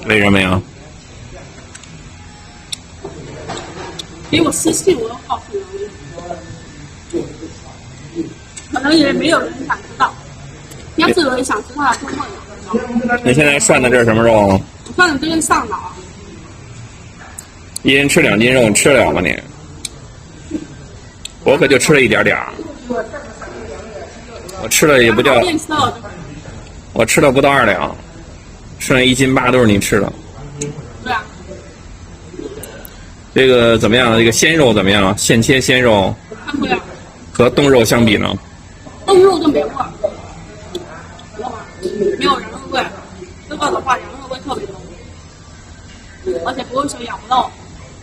为什么呀？给我私信，我告诉你，可能也没有人想知道。要是有人想知道，就问我。你现在涮的这是什么肉啊？我涮的这是上脑。一人吃2斤肉，你吃得了吗你？我可就吃了一点点儿。我吃了也不叫，我吃了不到2两，剩下1斤8都是你吃的。对啊。这个怎么样？这个鲜肉怎么样？现切鲜肉和冻肉相比呢？冻肉就没味儿，没有羊肉味。这个的话，羊肉味特别重，而且不会说咬不到。